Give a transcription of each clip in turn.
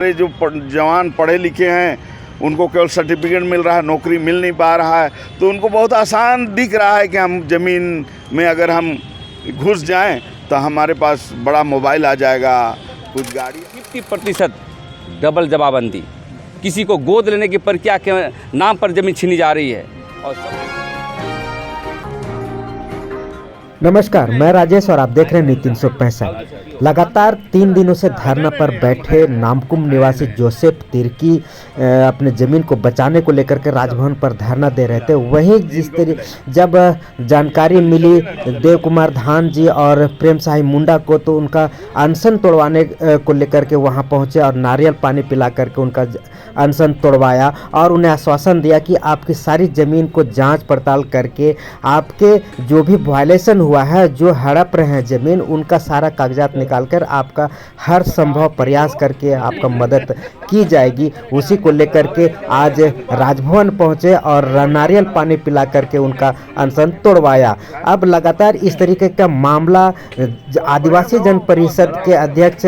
जो जवान पढ़े लिखे हैं उनको केवल सर्टिफिकेट मिल रहा है, नौकरी मिल नहीं पा रहा है, तो उनको बहुत आसान दिख रहा है कि हम ज़मीन में अगर हम घुस जाएं तो हमारे पास बड़ा मोबाइल आ जाएगा, कुछ गाड़ी। 50% डबल जमाबंदी, किसी को गोद लेने की प्रक्रिया के नाम पर ज़मीन छीनी जा रही है। और नमस्कार, मैं राजेश और आप देख रहे हैं न्यूज़ 365। लगातार 3 दिनों से धरना पर बैठे नामकुम निवासी जोसेफ तिर्की अपने ज़मीन को बचाने को लेकर के राजभवन पर धरना दे रहे थे। वहीं जब जानकारी मिली देव कुमार धान जी और प्रेम साही मुंडा को, तो उनका अनशन तोड़वाने को लेकर के वहां पहुंचे और नारियल पानी पिला करके उनका अनशन तोड़वाया और उन्हें आश्वासन दिया कि आपकी सारी ज़मीन को जांच पड़ताल करके आपके जो भी वायलेशन हुआ है, जो हड़प रहे हैं ज़मीन, उनका सारा कागजात निकालकर आपका हर संभव प्रयास करके आपका मदद की जाएगी। उसी को लेकर के आज राजभवन पहुंचे और नारियल पानी पिला करके उनका अनशन तोड़वाया। अब लगातार इस तरीके का मामला आदिवासी जन परिषद के अध्यक्ष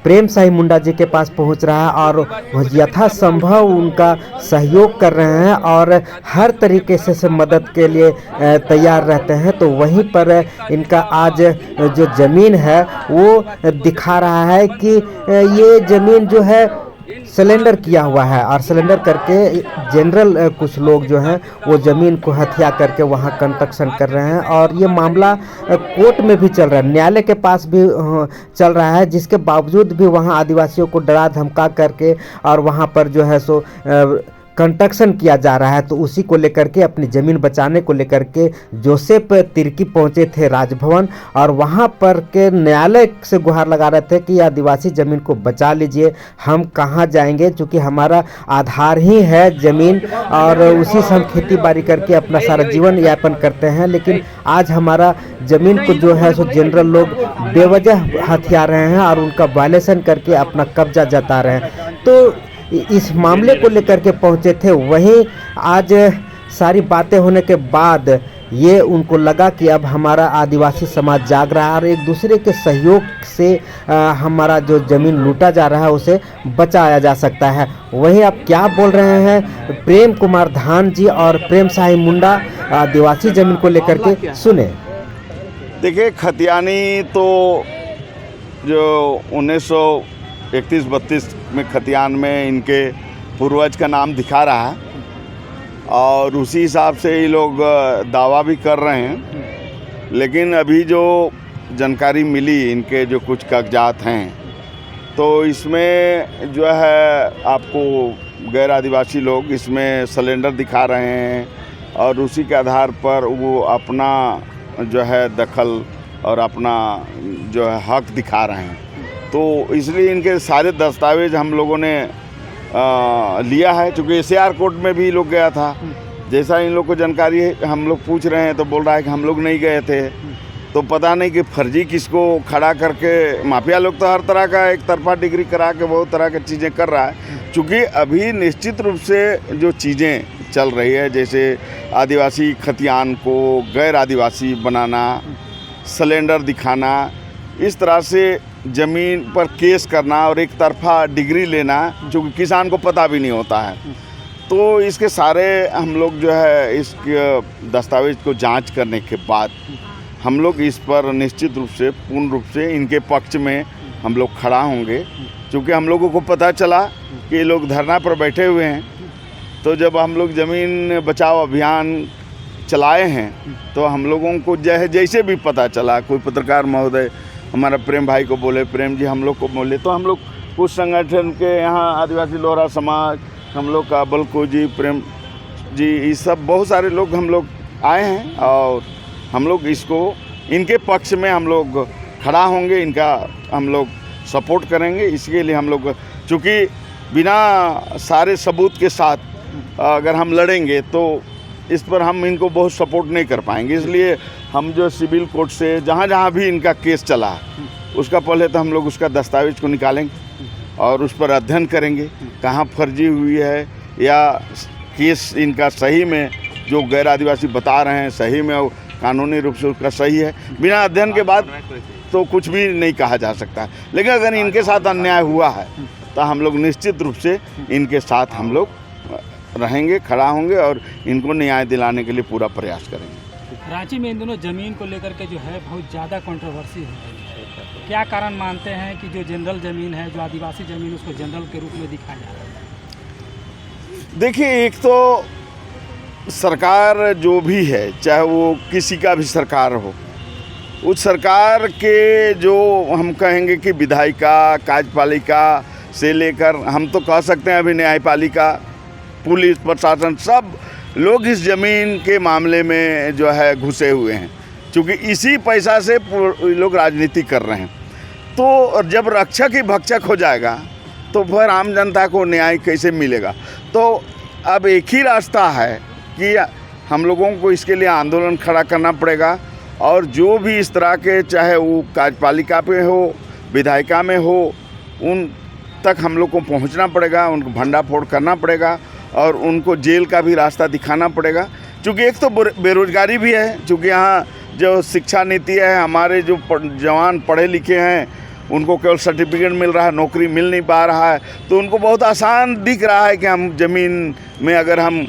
प्रेम साही मुंडा जी के पास पहुंच रहा है और यथासंभव उनका सहयोग कर रहे हैं और हर तरीके से मदद के लिए तैयार रहते हैं। तो वहीं पर इनका आज जो ज़मीन है वो दिखा रहा है कि ये ज़मीन जो है सिलेंडर किया हुआ है और सिलेंडर करके जनरल कुछ लोग जो हैं वो ज़मीन को हथिया करके वहाँ कंस्ट्रक्शन कर रहे हैं और ये मामला कोर्ट में भी चल रहा है, न्यायालय के पास भी चल रहा है, जिसके बावजूद भी वहाँ आदिवासियों को डरा धमका करके और वहाँ पर जो है सो कंस्ट्रक्शन किया जा रहा है। तो उसी को लेकर के अपनी ज़मीन बचाने को लेकर के जोसेफ तिर्की पहुंचे थे राजभवन और वहां पर के न्यायालय से गुहार लगा रहे थे कि आदिवासी ज़मीन को बचा लीजिए, हम कहां जाएंगे, क्योंकि हमारा आधार ही है ज़मीन और उसी से हम खेती बाड़ी करके अपना सारा जीवन यापन करते हैं। लेकिन आज हमारा ज़मीन को जो है सो जनरल लोग बेवजह हथिया रहे हैं और उनका वायलेशन करके अपना कब्जा जता रहे हैं। तो इस मामले को लेकर के पहुंचे थे। वहीं आज सारी बातें होने के बाद ये उनको लगा कि अब हमारा आदिवासी समाज जाग रहा है और एक दूसरे के सहयोग से हमारा जो ज़मीन लूटा जा रहा है उसे बचाया जा सकता है। वहीं अब क्या बोल रहे हैं प्रेम कुमार धान जी और प्रेम साही मुंडा आदिवासी ज़मीन को लेकर के, सुने। देखिए, खतियानी तो जो 1931-32 में खतियान में इनके पूर्वज का नाम दिखा रहा है और उसी हिसाब से ये लोग दावा भी कर रहे हैं। लेकिन अभी जो जानकारी मिली, इनके जो कुछ कागजात हैं, तो इसमें जो है आपको गैर आदिवासी लोग इसमें सिलेंडर दिखा रहे हैं और उसी के आधार पर वो अपना जो है दखल और अपना जो है हक दिखा रहे हैं। तो इसलिए इनके सारे दस्तावेज हम लोगों ने लिया है, चूँकि SAR कोर्ट में भी लोग गया था। जैसा इन लोग को जानकारी है, हम लोग पूछ रहे हैं तो बोल रहा है कि हम लोग नहीं गए थे। तो पता नहीं कि फर्जी किसको खड़ा करके, माफिया लोग तो हर तरह का एक तरफा डिग्री करा के बहुत तरह की चीज़ें कर रहा है। चूँकि अभी निश्चित रूप से जो चीज़ें चल रही है, जैसे आदिवासी खतियान को गैर आदिवासी बनाना, सिलेंडर दिखाना, इस तरह से ज़मीन पर केस करना और एक तरफा डिग्री लेना, जो कि किसान को पता भी नहीं होता है। तो इसके सारे हम लोग जो है इस दस्तावेज को जांच करने के बाद हम लोग इस पर निश्चित रूप से पूर्ण रूप से इनके पक्ष में हम लोग खड़ा होंगे। क्योंकि हम लोगों को पता चला कि ये लोग धरना पर बैठे हुए हैं, तो जब हम लोग ज़मीन बचाओ अभियान चलाए हैं तो हम लोगों को जैसे भी पता चला, कोई पत्रकार महोदय हमारा प्रेम भाई को बोले, प्रेम जी हम लोग को बोले, तो हम लोग कुछ संगठन के यहाँ आदिवासी लोहरा समाज, हम लोग का बलको जी, प्रेम जी, ये सब बहुत सारे लोग हम लोग आए हैं और हम लोग इसको इनके पक्ष में हम लोग खड़ा होंगे, इनका हम लोग सपोर्ट करेंगे। इसके लिए हम लोग, चूँकि बिना सारे सबूत के साथ अगर हम लड़ेंगे तो इस पर हम इनको बहुत सपोर्ट नहीं कर पाएंगे। इसलिए हम जो सिविल कोर्ट से जहाँ भी इनका केस चला, उसका पहले तो हम लोग उसका दस्तावेज को निकालेंगे और उस पर अध्ययन करेंगे, कहाँ फर्जी हुई है या केस इनका सही में जो गैर आदिवासी बता रहे हैं सही में कानूनी रूप से उसका सही है। बिना अध्ययन के बाद तो कुछ भी नहीं कहा जा सकता। लेकिन अगर इनके साथ अन्याय हुआ है तो हम लोग निश्चित रूप से इनके साथ हम लोग रहेंगे, खड़ा होंगे और इनको न्याय दिलाने के लिए पूरा प्रयास करेंगे। रांची में इन दिनों ज़मीन को लेकर के जो है बहुत ज़्यादा कंट्रोवर्सी हो रही है। क्या कारण मानते हैं कि जो जनरल ज़मीन है, जो आदिवासी ज़मीन, उसको जनरल के रूप में दिखाया जा रहा है? देखिए, एक तो सरकार जो भी है, चाहे वो किसी का भी सरकार हो, उस सरकार के जो हम कहेंगे कि विधायिका, कार्यपालिका से लेकर हम तो कह सकते हैं अभी न्यायपालिका, पुलिस प्रशासन, सब लोग इस ज़मीन के मामले में जो है घुसे हुए हैं, क्योंकि इसी पैसा से लोग राजनीति कर रहे हैं। तो जब रक्षक ही भक्षक हो जाएगा तो फिर आम जनता को न्याय कैसे मिलेगा? तो अब एक ही रास्ता है कि हम लोगों को इसके लिए आंदोलन खड़ा करना पड़ेगा और जो भी इस तरह के, चाहे वो कार्यपालिका पे हो, विधायिका में हो, उन तक हम लोग को पहुंचना पड़ेगा, उनको भंडाफोड़ करना पड़ेगा और उनको जेल का भी रास्ता दिखाना पड़ेगा। क्योंकि एक तो बेरोजगारी भी है, क्योंकि यहाँ जो शिक्षा नीति है, हमारे जो जवान पढ़े लिखे हैं उनको केवल सर्टिफिकेट मिल रहा है, नौकरी मिल नहीं पा रहा है, तो उनको बहुत आसान दिख रहा है कि हम ज़मीन में अगर हम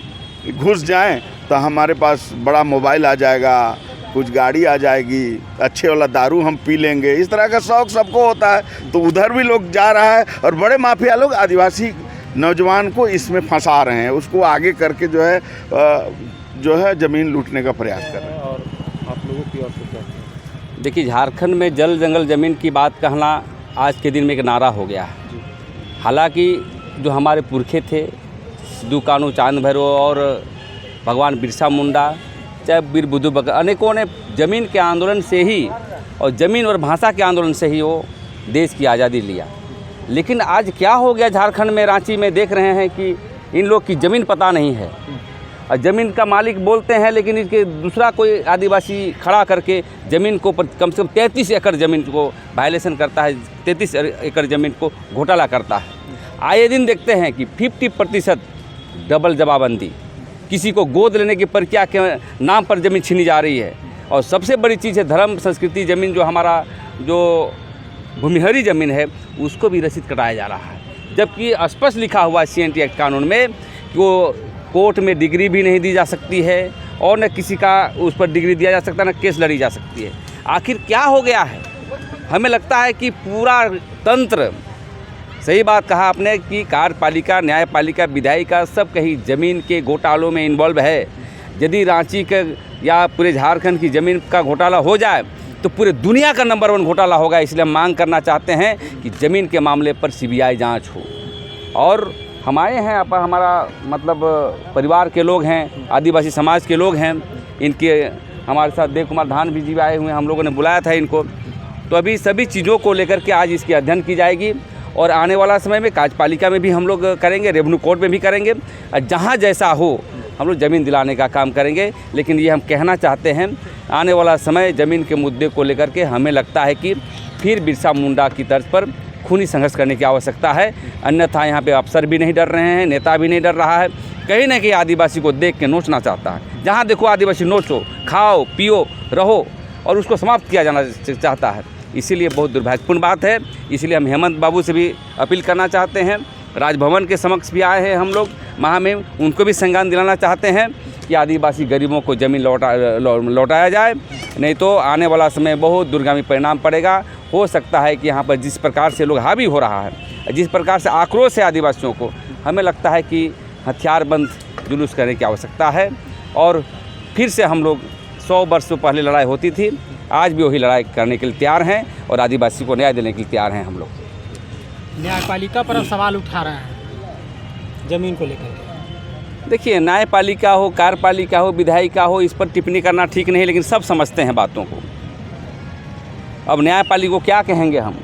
घुस जाएं तो हमारे पास बड़ा मोबाइल आ जाएगा, कुछ गाड़ी आ जाएगी, अच्छे वाला दारू हम पी लेंगे, इस तरह का शौक़ सबको होता है। तो उधर भी लोग जा रहा है और बड़े माफिया लोग आदिवासी नौजवान को इसमें फंसा रहे हैं, उसको आगे करके जो है ज़मीन लूटने का प्रयास कर रहे हैं। और आप लोगों की ओर से क्या? देखिए, झारखंड में जल जंगल ज़मीन की बात कहना आज के दिन में एक नारा हो गया है। हालांकि जो हमारे पुरखे थे, सिद्धू कान्हू, चांद भैरव और भगवान बिरसा मुंडा, चाहे वीर बुद्धू बकर, अनेकों ने ज़मीन के आंदोलन से ही और ज़मीन और भाषा के आंदोलन से ही वो देश की आज़ादी लिया। लेकिन आज क्या हो गया झारखंड में, रांची में देख रहे हैं कि इन लोग की ज़मीन पता नहीं है और ज़मीन का मालिक बोलते हैं, लेकिन इसके दूसरा कोई आदिवासी खड़ा करके ज़मीन को कम से कम 33 एकड़ ज़मीन को वायलेशन करता है, 33 एकड़ ज़मीन को घोटाला करता है। आए दिन देखते हैं कि 50% डबल जमाबंदी, किसी को गोद लेने की प्रक्रिया के नाम पर ज़मीन छीनी जा रही है। और सबसे बड़ी चीज़ है धर्म संस्कृति ज़मीन, जो हमारा जो भूमिहरी ज़मीन है उसको भी रसीद कटाया जा रहा है, जबकि स्पष्ट लिखा हुआ है CNT एक्ट कानून में कि वो कोर्ट में डिग्री भी नहीं दी जा सकती है और न किसी का उस पर डिग्री दिया जा सकता, न केस लड़ी जा सकती है। आखिर क्या हो गया है? हमें लगता है कि पूरा तंत्र, सही बात कहा आपने कि कार्यपालिका, न्यायपालिका, विधायिका सब कहीं ज़मीन के घोटालों में इन्वॉल्व है। यदि रांची के या पूरे झारखंड की ज़मीन का घोटाला हो जाए तो पूरे दुनिया का नंबर 1 घोटाला होगा। इसलिए हम मांग करना चाहते हैं कि ज़मीन के मामले पर CBI जांच हो। और हम आए हैं, हमारा मतलब परिवार के लोग हैं, आदिवासी समाज के लोग हैं, इनके हमारे साथ देव कुमार धान भी जी आए हुए हैं, हम लोगों ने बुलाया था इनको। तो अभी सभी चीज़ों को लेकर के आज इसकी अध्ययन की जाएगी और आने वाला समय में कार्यपालिका में भी हम लोग करेंगे, रेवेन्यू कोर्ट में भी करेंगे, और जहाँ जैसा हो हम लोग ज़मीन दिलाने का काम करेंगे। लेकिन ये हम कहना चाहते हैं, आने वाला समय ज़मीन के मुद्दे को लेकर के हमें लगता है कि फिर बिरसा मुंडा की तर्ज पर खूनी संघर्ष करने की आवश्यकता है। अन्यथा यहाँ पे अफसर भी नहीं डर रहे हैं, नेता भी नहीं डर रहा है, कहीं ना कहीं आदिवासी को देख के नोचना चाहता है। जहाँ देखो आदिवासी नोचो, खाओ, पियो, रहो, और उसको समाप्त किया जाना चाहता है। इसीलिए बहुत दुर्भाग्यपूर्ण बात है। इसलिए हम हेमंत बाबू से भी अपील करना चाहते हैं, राजभवन के समक्ष भी आए हैं हम लोग महामहिम, उनको भी संज्ञान दिलाना चाहते हैं कि आदिवासी गरीबों को ज़मीन लौटाया जाए, नहीं तो आने वाला समय बहुत दुर्गामी परिणाम पड़ेगा। हो सकता है कि यहाँ पर जिस प्रकार से लोग हावी हो रहा है, जिस प्रकार से आक्रोश है आदिवासियों को, हमें लगता है कि हथियारबंद जुलूस करने की आवश्यकता है। और फिर से हम लोग 100 वर्ष पहले लड़ाई होती थी, आज भी वही लड़ाई करने के लिए तैयार हैं और आदिवासी को न्याय देने के लिए तैयार हैं हम लोग। न्यायपालिका पर अब सवाल उठा रहे हैं ज़मीन को लेकर। देखिए, न्यायपालिका हो, कार्यपालिका हो, विधायिका हो, इस पर टिप्पणी करना ठीक नहीं, लेकिन सब समझते हैं बातों को। अब न्यायपालिका को क्या कहेंगे हम?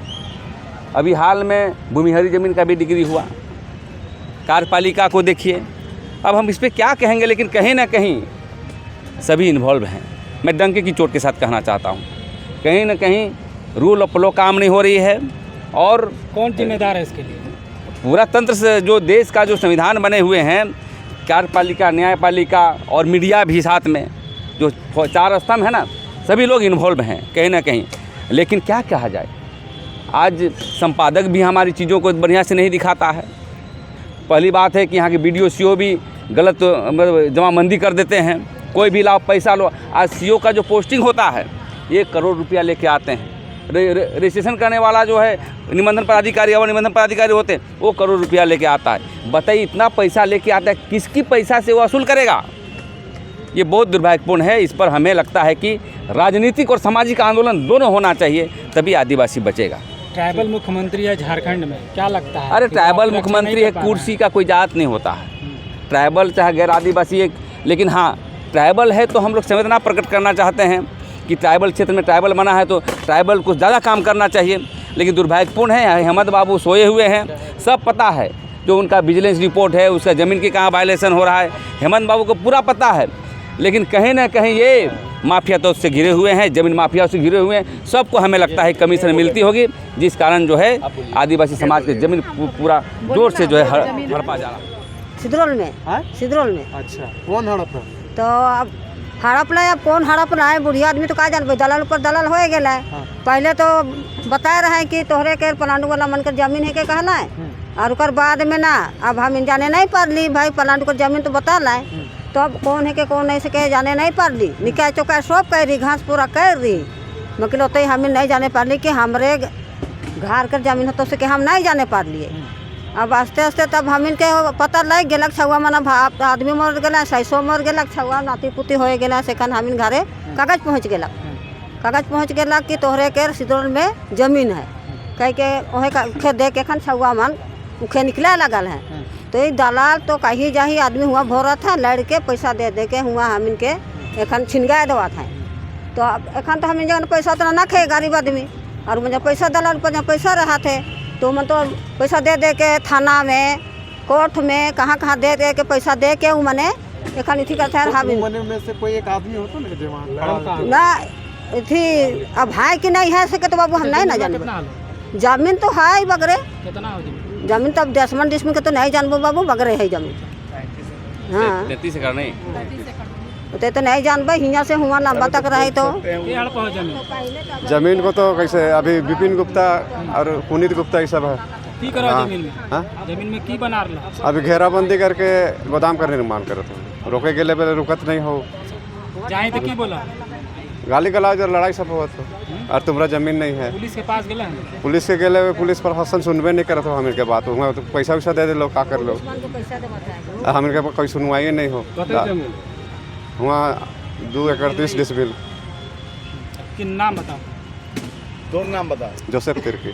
अभी हाल में भूमिहरी ज़मीन का भी डिग्री हुआ, कार्यपालिका को देखिए, अब हम इस पर क्या कहेंगे? लेकिन कहीं ना कहीं सभी इन्वॉल्व हैं। मैं डंके की चोट के साथ कहना चाहता हूँ, कहीं ना कहीं रूल ऑफ लॉ काम नहीं हो रही है। और कौन जिम्मेदार है इसके लिए? पूरा तंत्र से, जो देश का जो संविधान बने हुए हैं, कार्यपालिका, न्यायपालिका और मीडिया भी साथ में, जो 4 स्तंभ है ना, सभी लोग इन्वॉल्व हैं कहीं ना कहीं। लेकिन क्या कहा जाए, आज संपादक भी हमारी चीज़ों को बढ़िया से नहीं दिखाता है। पहली बात है कि यहाँ के BDO CO भी गलत मतलब जमाबंदी कर देते हैं, कोई भी लाओ पैसा लो। आज CO का जो पोस्टिंग होता है 1 करोड़ रुपया लेके आते हैं। रजिस्ट्रेशन करने वाला जो है निबंधन पदाधिकारी और निबंधन पदाधिकारी होते हैं, वो करोड़ रुपया लेके आता है। बताइए इतना पैसा लेके आता है, किसकी पैसा से वो वसूल करेगा? ये बहुत दुर्भाग्यपूर्ण है। इस पर हमें लगता है कि राजनीतिक और सामाजिक आंदोलन दोनों होना चाहिए, तभी आदिवासी बचेगा। ट्राइबल मुख्यमंत्री है झारखंड में, क्या लगता है? अरे कि ट्राइबल आप मुख्यमंत्री नहीं है, कर पा रहे कुर्सी का कोई जात नहीं होता है। ट्राइबल चाहे गैर आदिवासी एक, लेकिन हाँ ट्राइबल है तो हम लोग संवेदना प्रकट करना चाहते हैं कि ट्राइबल क्षेत्र में ट्राइबल बना है तो ट्राइबल कुछ ज़्यादा काम करना चाहिए। लेकिन दुर्भाग्यपूर्ण है, हेमंत बाबू सोए हुए हैं, सब पता है। जो उनका विजिलेंस रिपोर्ट है, उसका ज़मीन की कहाँ वायलेशन हो रहा है, हेमंत बाबू को पूरा पता है। लेकिन कहीं ना कहीं ये माफिया तो उससे घिरे हुए हैं, ज़मीन माफिया से घिरे हुए हैं। सबको हमें लगता है कमीशन मिलती होगी, जिस कारण जो है आदिवासी समाज की ज़मीन पूरा जोर से जो है हड़पा जा रहा है। सिद्रोल में हाँ? सिद्रोल में अच्छा, कौन हड़प रहा? तो अब हड़प रहे, अब कौन हड़प रहा है? बुढ़िया आदमी तो का जानबे, दलाल पर दलाल हो गया है। हाँ। पहले तो बताए रहे कि तोहरे के पलांडू वाला मन कर जमीन है के कहला है, और उकर बाद में ना अब हम जाने नहीं पारली भाई पलांडू कर जमीन तो बता लाए, तो अब कौन है के कौन नहीं से के जाने नहीं पारली। निकाय चौका सब कर रही, घास पूरा कर रही, मतलब तो हम नहीं जाने पारली कि हमरे घर कर जमीन हो तो से के हम नहीं जाने पारलिए। अब आस्ते आस्ते तब हम इनके पता लग गलक छुआ मना आदमी मर गया, 600 मर गलक, छुआ नाती पुती हो गया। सेखन हम इन घरे कागज पहुँच गलक, कागज पहुँच गलक कि तोहरे के सिद्रोल में जमीन है, कह के ओहे खे दे के खन छुआ मन उखे निकले लगल है। तो ये दलाल तो कहीं जाही आदमी हुआ भोरा था, लड़के पैसा दे दे के हुआ हम इनके एखन छिनगाए देवा था। तो अब एखन तो हम इन जगह पैसा उतना ना खे गरीब आदमी, और मुझे पैसा दलाल पर पैसा रहा थे तो मैं तो पैसा दे दे के थाना में कोर्ट में कहाँ कहाँ दे दे के पैसा दे के मैंने एखन इथी करते हैं। हम में से कोई एक आदमी होता ना जो वहाँ लड़ा ना इथी अब है कि नहीं है से तो बाबू हम नहीं ना जाने। कितना हाल? जमीन तो है बगरे, कितना हो जमीन? जमीन तब 10 मन डिसमिल के तो नहीं जानबो बाबू, बगरे है जमीन। हाँ 33 एकड़ नहीं, तो नहीं जानबे, हियाँ से हुआ लंबा तक रहे तो ये हड़प हो जमीन जमीन को तो कैसे अभी विपिन गुप्ता और पुनीत गुप्ता ये सब है। की करो हाँ। जमीन में? हाँ? जमीन में की बना रहा? अभी घेराबंदी करके गोदाम का निर्माण करत हो, रोके के लिए रुकत नहीं हो, जाए तो की बोला? गाली गलौज और लड़ाई सब होत हो, और तुम्हारा जमीन नहीं है। पुलिस के पास गए हैं? पुलिस के गेले पुलिस प्रशासन सुनबे नहीं करत हो हम इनके बात, तो पैसा वैसा दे दे लो, का कर लो, हम इनके कोई सुनवाई नहीं हो। वहाँ 2 एकड़ 30 डिसमिल। कि नाम बताओ। तो नाम बता। जोसेफ तिर्की।